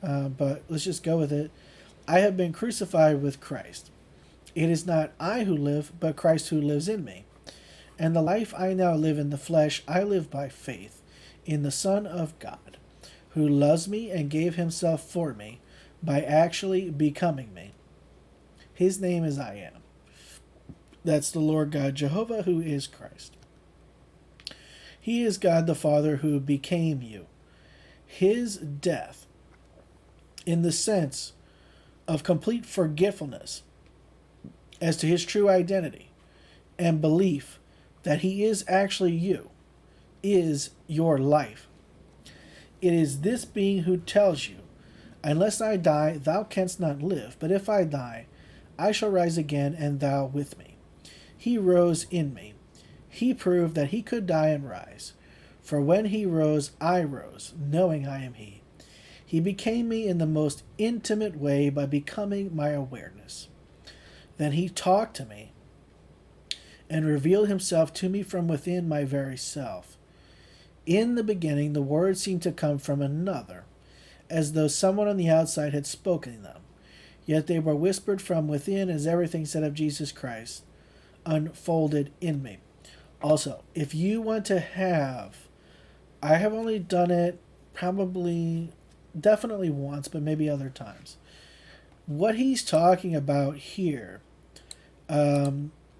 but let's just go with it. I have been crucified with Christ. It is not I who live, but Christ who lives in me. And the life I now live in the flesh, I live by faith in the Son of God, who loves me and gave himself for me by actually becoming me. His name is I am. That's the Lord God Jehovah, who is Christ. He is God the Father who became you. His death, in the sense of complete forgetfulness as to his true identity and belief that he is actually you, is your life. It is this being who tells you, unless I die, thou canst not live, but if I die, I shall rise again, and thou with me. He rose in me. He proved that he could die and rise. For when he rose, I rose, knowing I am he. He became me in the most intimate way by becoming my awareness. Then he talked to me and revealed himself to me from within my very self. In the beginning, the words seemed to come from another, as though someone on the outside had spoken them. Yet they were whispered from within, as everything said of Jesus Christ unfolded in me. Also, if you want to have, I have only done it probably, definitely once, but maybe other times. What he's talking about here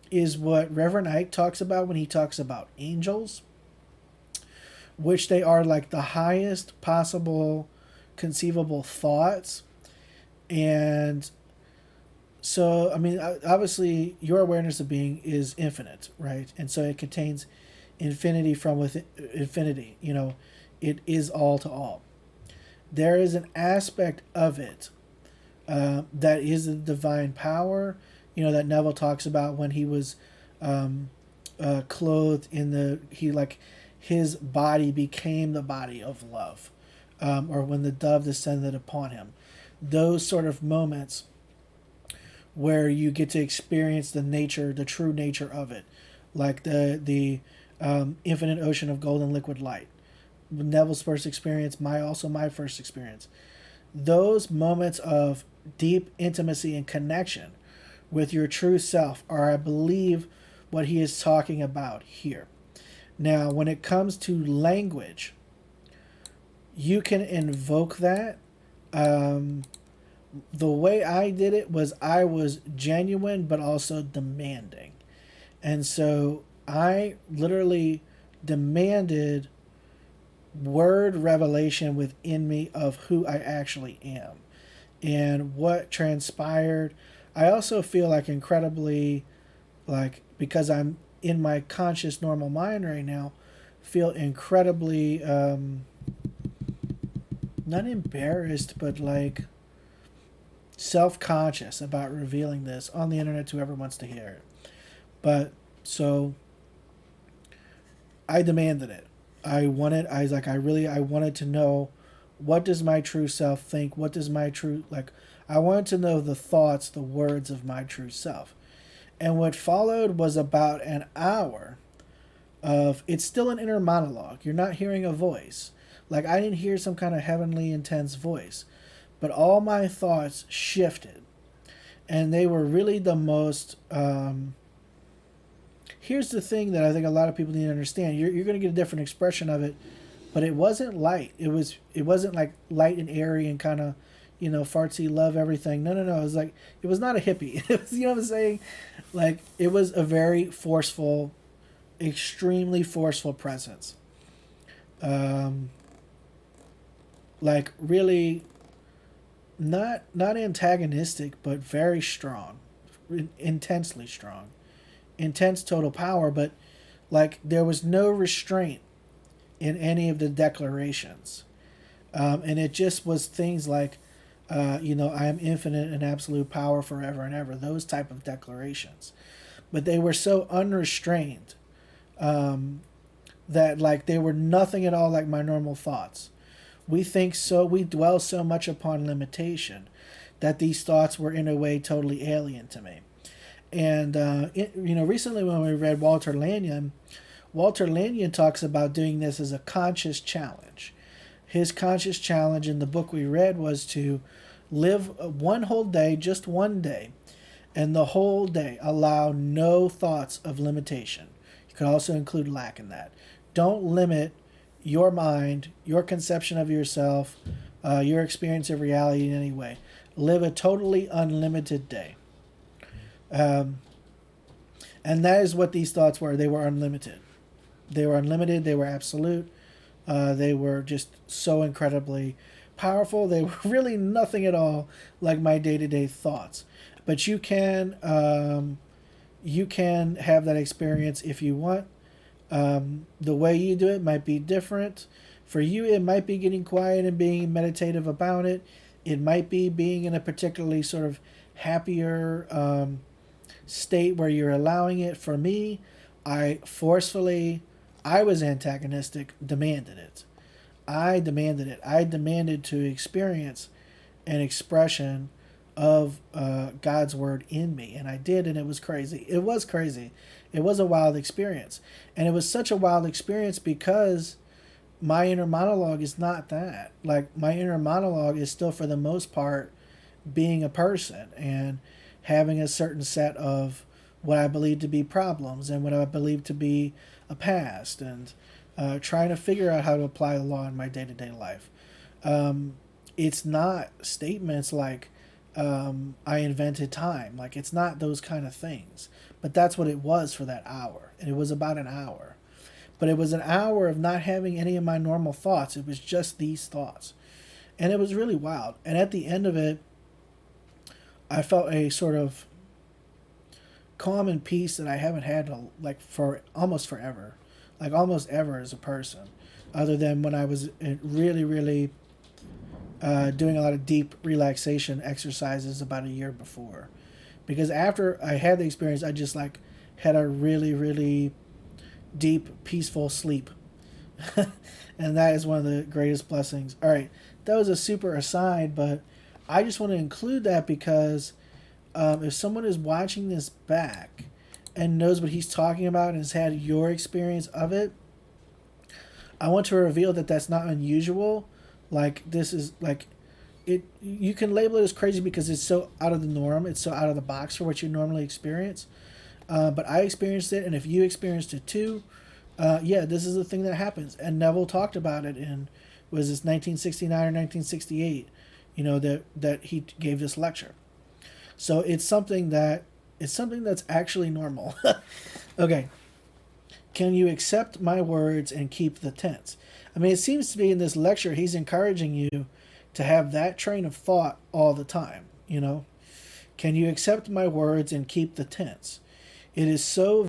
is what Reverend Ike talks about when he talks about angels, which they are like the highest possible conceivable thoughts. And so, I mean, obviously, your awareness of being is infinite, right? And so it contains infinity from within infinity. You know, it is all to all. There is an aspect of it that is the divine power, you know, that Neville talks about when he was clothed in his body became the body of love, or when the dove descended upon him. Those sort of moments where you get to experience the true nature of it, like the infinite ocean of golden liquid light. Neville's first experience, my first experience. Those moments of deep intimacy and connection with your true self are, I believe, what he is talking about here. Now, when it comes to language, you can invoke that. The way I did it was I was genuine but also demanding. And so I literally demanded word revelation within me of who I actually am and what transpired. I also feel like incredibly, like, because I'm in my conscious normal mind right now, feel incredibly not embarrassed, but like self-conscious about revealing this on the internet to whoever wants to hear it. But so I demanded it. I wanted to know, what does my true self think? What does my true, like, I wanted to know the thoughts, the words of my true self. And what followed was about an hour of, it's still an inner monologue. You're not hearing a voice. Like, I didn't hear some kind of heavenly intense voice, but all my thoughts shifted. And they were really the most, here's the thing that I think a lot of people need to understand. You're going to get a different expression of it, but it wasn't light. It wasn't like light and airy and kind of, you know, fartsy, love everything. No, no, no. It was like, it was not a hippie. It was, you know what I'm saying? Like, it was a very forceful, extremely forceful presence. Um, like really not antagonistic, but very strong, intensely strong, intense total power. But like there was no restraint in any of the declarations, and it just was things like, you know, I am infinite and absolute power forever and ever. Those type of declarations, but they were so unrestrained that like they were nothing at all like my normal thoughts. We dwell so much upon limitation that these thoughts were in a way totally alien to me. And you know, recently when we read Walter Lanyon talks about doing this as a conscious challenge. His conscious challenge in the book we read was to live one whole day, just one day, and the whole day allow no thoughts of limitation. You could also include lack in that. Don't limit your mind, your conception of yourself, your experience of reality in any way. Live a totally unlimited day. And that is what these thoughts were. They were unlimited. They were unlimited. They were absolute. They were just so incredibly powerful. They were really nothing at all like my day-to-day thoughts. But you can have that experience if you want. The way you do it might be different. For you, it might be getting quiet and being meditative about it. It might be being in a particularly sort of happier state where you're allowing it. For me, I was antagonistic, demanded it. I demanded it. I demanded to experience an expression of God's word in me. And I did, and it was crazy. It was crazy. It was a wild experience. And it was such a wild experience because my inner monologue is not that. Like, my inner monologue is still, for the most part, being a person and having a certain set of what I believe to be problems and what I believe to be a past, and trying to figure out how to apply the law in my day-to-day life. It's not statements like, I invented time. Like, it's not those kind of things. But that's what it was for that hour. And it was about an hour. But it was an hour of not having any of my normal thoughts. It was just these thoughts. And it was really wild. And at the end of it, I felt a sort of calm and peace that I haven't had for almost forever. Like, almost ever as a person. Other than when I was really, really doing a lot of deep relaxation exercises about a year before. Because after I had the experience, I just had a really, really deep, peaceful sleep. And that is one of the greatest blessings. All right, that was a super aside, but I just want to include that because if someone is watching this back and knows what he's talking about and has had your experience of it, I want to reveal that that's not unusual. Like, this is it. You can label it as crazy because it's so out of the norm. It's so out of the box for what you normally experience. But I experienced it, and if you experienced it too, yeah, this is a thing that happens. And Neville talked about it in, was this 1969 or 1968? That he gave this lecture. So it's something that's actually normal. Okay. Can you accept my words and keep the tense? I mean, it seems to be in this lecture, he's encouraging you to have that train of thought all the time, Can you accept my words and keep the tense? It is so